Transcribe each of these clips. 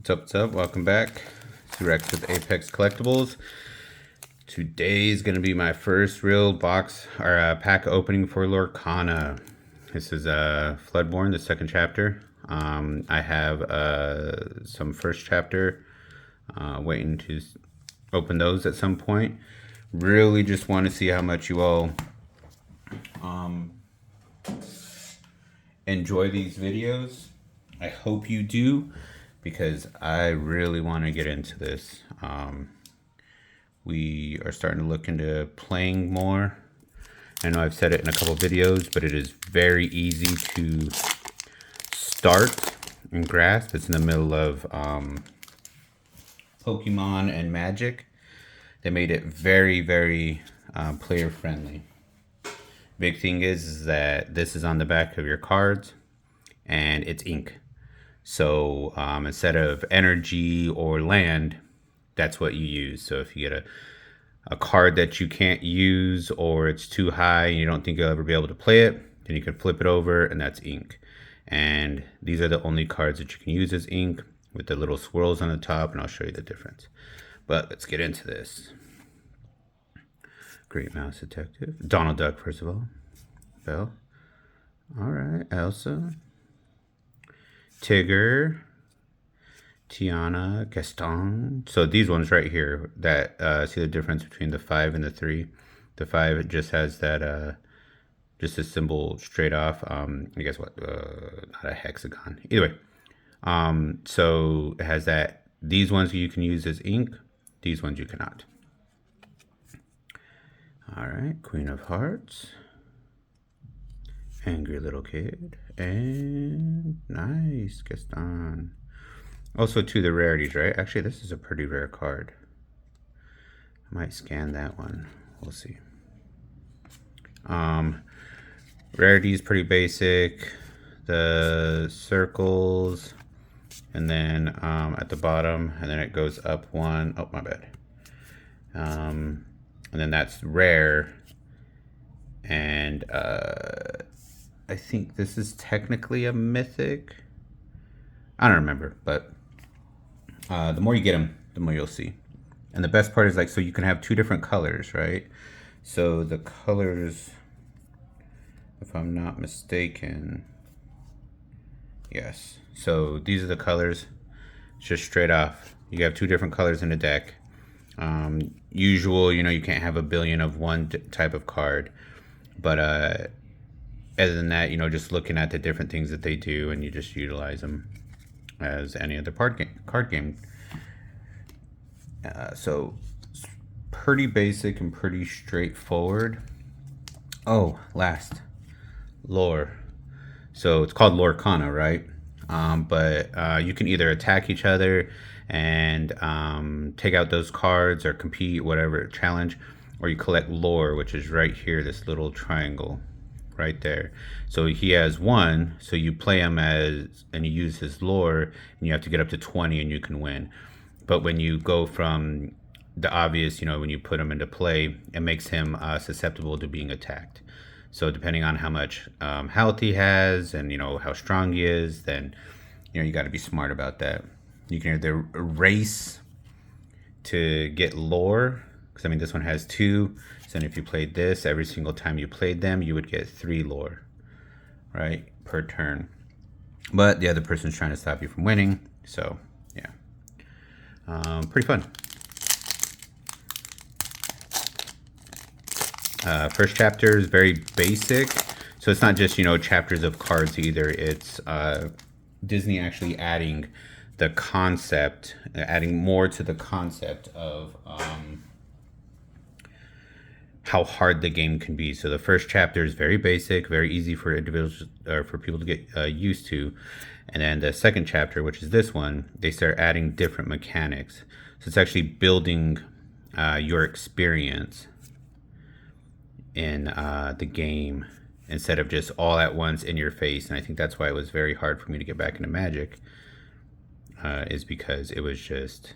What's up? Welcome back to Rex with Apex Collectibles. Today is going to be my first real box or pack opening for Lorcana. This is Floodborne, the second chapter. I have some first chapter waiting to open those at some point. Really just want to see how much you all enjoy these videos. I hope you do, because I really want to get into this. We are starting to look into playing more. I know I've said it in a couple videos, but it is very easy to start and grasp. It's in the middle of Pokemon and Magic. They made it very, very player friendly. Big thing is that this is on the back of your cards and it's ink. So instead of energy or land, that's what you use. So if you get a card that you can't use, or it's too high and you don't think you'll ever be able to play it, then you can flip it over and that's ink. And these are the only cards that you can use as ink, with the little swirls on the top, and I'll show you the difference. But let's get into this. Great Mouse Detective. Donald Duck, first of all. Belle. All right, Elsa. Tigger, Tiana, Gaston. So these ones right here, that see the difference between the 5 and the 3. The 5, it just has that just a symbol straight off. I guess what, not a hexagon. Either way, so it has that. These ones you can use as ink. These ones you cannot. All right, Queen of Hearts. Angry Little Kid, and nice Gaston. Also, too, the rarities, right? Actually, this is a pretty rare card. I might scan that one. We'll see. Rarity is pretty basic. The circles, and then at the bottom, and then it goes up one. Oh, my bad. And then that's rare, and I think this is technically a mythic. I don't remember, but the more you get them, the more you'll see. And the best part is, like, so you can have 2 different colors, right? So the colors, if I'm not mistaken, yes. So these are the colors, just straight off. You have 2 different colors in the deck. Usual, you know, you can't have a billion of one type of card, but other than that, you know, just looking at the different things that they do, and you just utilize them as any other card game. So it's pretty basic and pretty straightforward. Oh, last, lore. So it's called Lorcana, right? But you can either attack each other and take out those cards, or compete, whatever, challenge, or you collect lore, which is right here, this little triangle right there. So he has 1, so you play him as, and you use his lore, and you have to get up to 20 and you can win. But when you go from the obvious, you know, when you put him into play, it makes him susceptible to being attacked. So depending on how much health he has, and, you know, how strong he is, then, you know, you got to be smart about that. You can either race to get lore, because I mean, this one has 2. So if you played this, every single time you played them, you would get 3 lore, right, per turn. But the other person's trying to stop you from winning. So yeah, pretty fun. First chapter is very basic. So it's not just, you know, chapters of cards either. It's Disney actually adding the concept, adding more to the concept of how hard the game can be. So the first chapter is very basic, very easy for individuals, or for people to get used to. And then the second chapter, which is this one, they start adding different mechanics. So it's actually building your experience in the game, instead of just all at once in your face. And I think that's why it was very hard for me to get back into Magic, is because it was just,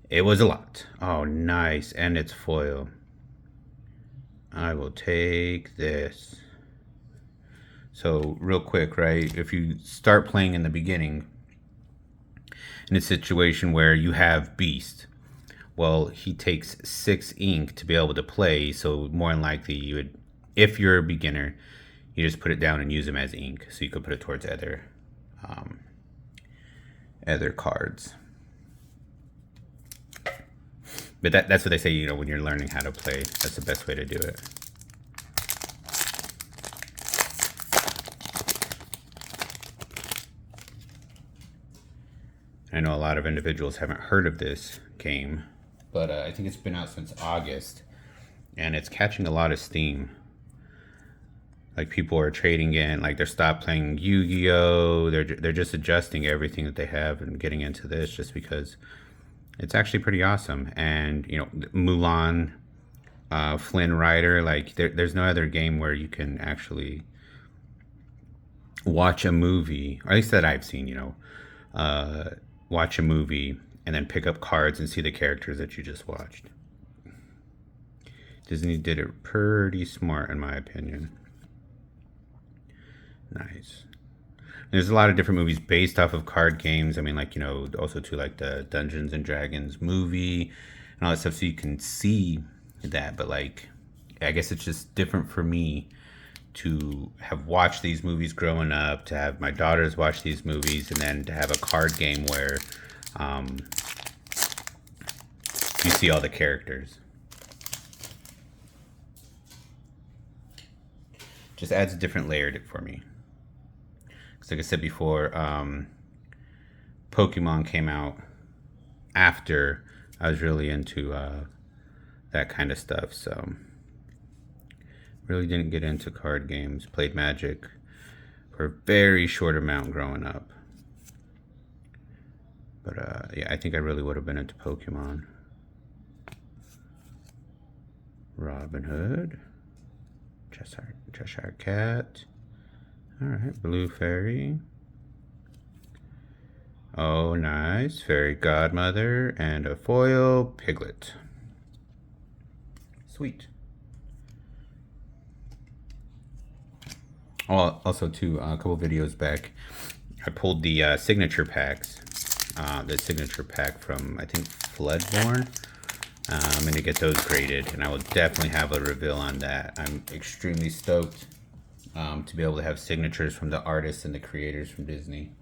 it was a lot. Oh, nice. And it's foil. I will take this. So real quick, right? If you start playing in the beginning, in a situation where you have Beast. Well, he takes 6 ink to be able to play, so more than likely you would, if you're a beginner, you just put it down and use him as ink, so you could put it towards other cards. But that's what they say, when you're learning how to play, that's the best way to do it. I know a lot of individuals haven't heard of this game, but I think it's been out since August, and it's catching a lot of steam. Like, people are trading in, like, they're stopped playing Yu-Gi-Oh! They're just adjusting everything that they have and getting into this just because it's actually pretty awesome. And, Mulan, Flynn Rider, like, there's no other game where you can actually watch a movie, or at least that I've seen, watch a movie and then pick up cards and see the characters that you just watched. Disney did it pretty smart, in my opinion. Nice. There's a lot of different movies based off of card games. I mean, like, also too, like the Dungeons and Dragons movie and all that stuff, so you can see that. But, like, I guess it's just different for me to have watched these movies growing up, to have my daughters watch these movies, and then to have a card game where you see all the characters. Just adds a different layer for me. Because, like I said before, Pokemon came out after I was really into that kind of stuff, so really didn't get into card games. Played Magic for a very short amount growing up, but yeah, I think I really would have been into Pokemon. Robin Hood, Cheshire Cat. All right, Blue Fairy. Oh, nice. Fairy Godmother and a foil Piglet. Sweet. Oh, also, too, a couple videos back, I pulled the signature packs. The signature pack from, I think, Floodborn. I'm going to get those graded, and I will definitely have a reveal on that. I'm extremely stoked to be able to have signatures from the artists and the creators from Disney.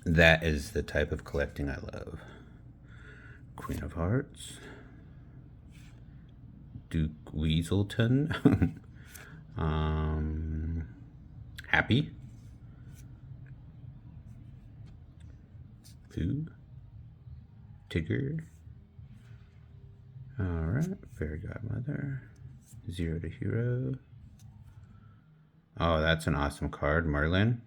That is the type of collecting I love. Queen of Hearts. Duke Weaselton. Happy. Pooh. Tigger. Alright, Fairy Godmother. Zero to Hero. Oh, that's an awesome card. Merlin.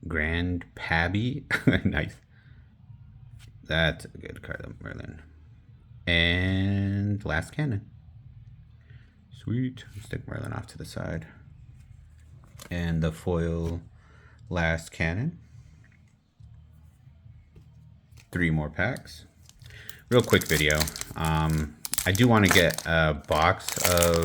Grand Pabby. Nice. That's a good card, Merlin. And Last Cannon. Sweet. Stick Merlin off to the side. And the foil Last Cannon. 3 more packs. Real quick video. I do want to get a box of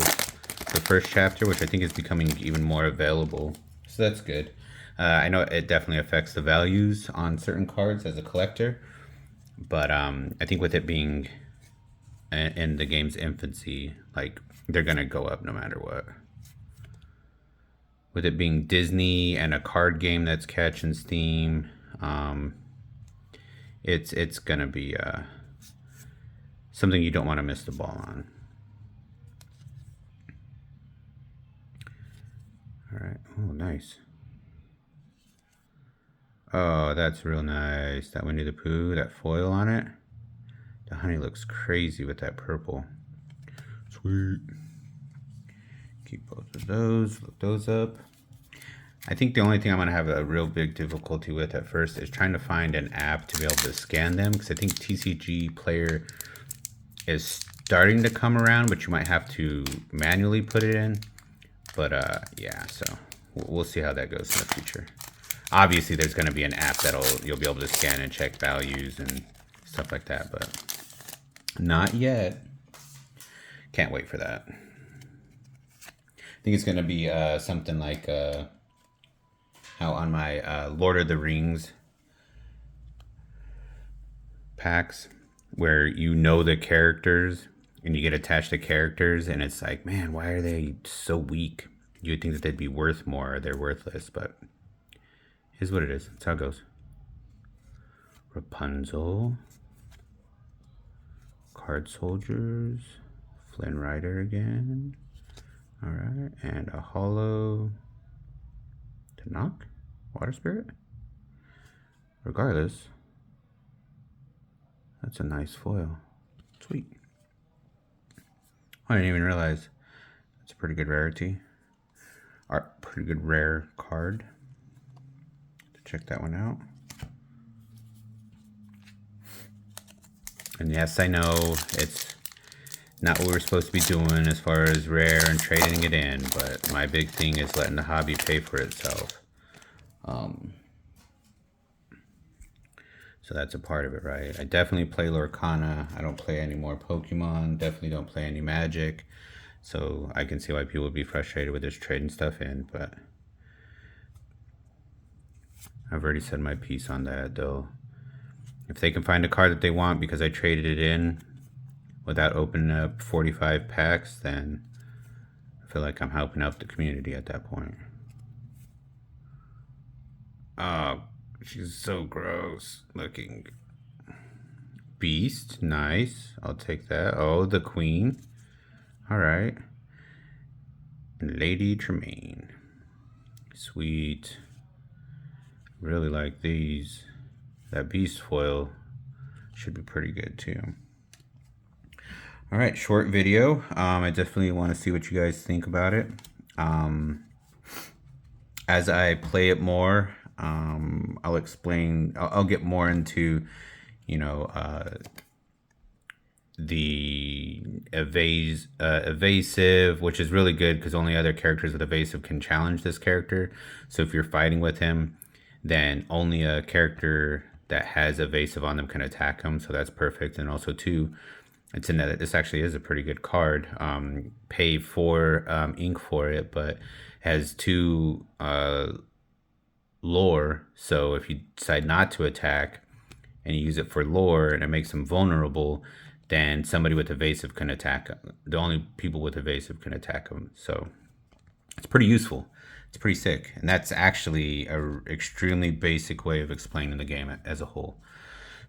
the first chapter, which I think is becoming even more available. So that's good. I know it definitely affects the values on certain cards as a collector. But I think with it being in the game's infancy, like, they're going to go up no matter what. With it being Disney and a card game that's catching steam, it's going to be something you don't want to miss the ball on. All right. Oh, nice. Oh, that's real nice. That Winnie the Pooh, that foil on it. The honey looks crazy with that purple. Sweet. Keep both of those. Look those up. I think the only thing I'm going to have a real big difficulty with at first is trying to find an app to be able to scan them, because I think TCG Player is starting to come around, but you might have to manually put it in. But yeah, so we'll see how that goes in the future. Obviously, there's going to be an app you'll be able to scan and check values and stuff like that, but not yet. Can't wait for that. I think it's going to be something like how on my Lord of the Rings packs, where you know the characters and you get attached to characters, and it's like, man, why are they so weak? You would think that they'd be worth more. They're worthless, but here's what it is. That's how it goes. Rapunzel, Card Soldiers, Flynn Rider again. All right, and a hollow to knock, Water Spirit. Regardless, that's a nice foil. Sweet. I didn't even realize it's a pretty good rarity. Or pretty good rare card. Check that one out. And yes, I know it's not what we're supposed to be doing as far as rare and trading it in, but my big thing is letting the hobby pay for itself. So that's a part of it, right? I definitely play Lorcana. I don't play any more Pokemon. Definitely don't play any Magic. So I can see why people would be frustrated with this trading stuff in, but I've already said my piece on that. If they can find a card that they want because I traded it in without opening up 45 packs, then I feel like I'm helping out the community at that point. Oh, she's so gross looking. Beast, nice. I'll take that. Oh, the Queen. All right. And Lady Tremaine. Sweet. Really like these. That Beast foil should be pretty good too. All right, short video. I definitely want to see what you guys think about it. As I play it more, I'll explain. I'll get more into, you know, the evasive, which is really good because only other characters with evasive can challenge this character. So if you're fighting with him, then only a character that has evasive on them can attack him. So that's perfect. And also too, it's another, this actually is a pretty good card. Pay 4 ink for it, but has 2 lore. So if you decide not to attack and you use it for lore and it makes them vulnerable, then somebody with evasive can attack them. The only people with evasive can attack them. So it's pretty useful. It's pretty sick. And that's actually a extremely basic way of explaining the game as a whole.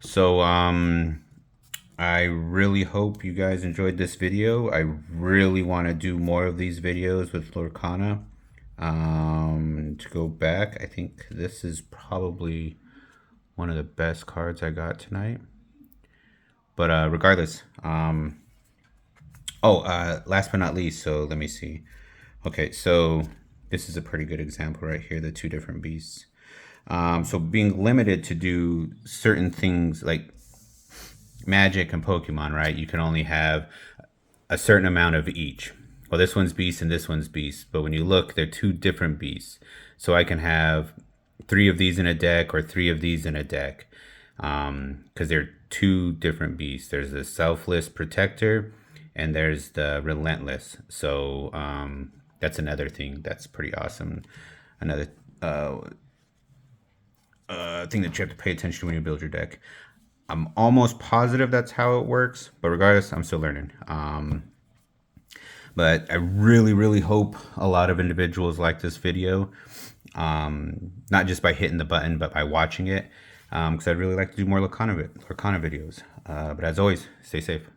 So I really hope you guys enjoyed this video. I really want to do more of these videos with Lorcana. To go back, I think this is probably one of the best cards I got tonight. But regardless, last but not least, so let me see. Okay, so this is a pretty good example right here, the 2 different beasts. So being limited to do certain things like Magic and Pokemon, right? You can only have a certain amount of each. Well, this one's beast and this one's beast, but when you look, they're 2 different beasts. So I can have 3 of these in a deck or 3 of these in a deck, because they're 2 different beasts. There's the Selfless Protector and there's the Relentless. So that's another thing that's pretty awesome. Another thing that you have to pay attention to when you build your deck. I'm almost positive that's how it works, but regardless, I'm still learning. But I really, really hope a lot of individuals like this video, not just by hitting the button, but by watching it, because I'd really like to do more Lorcana videos. But as always, stay safe.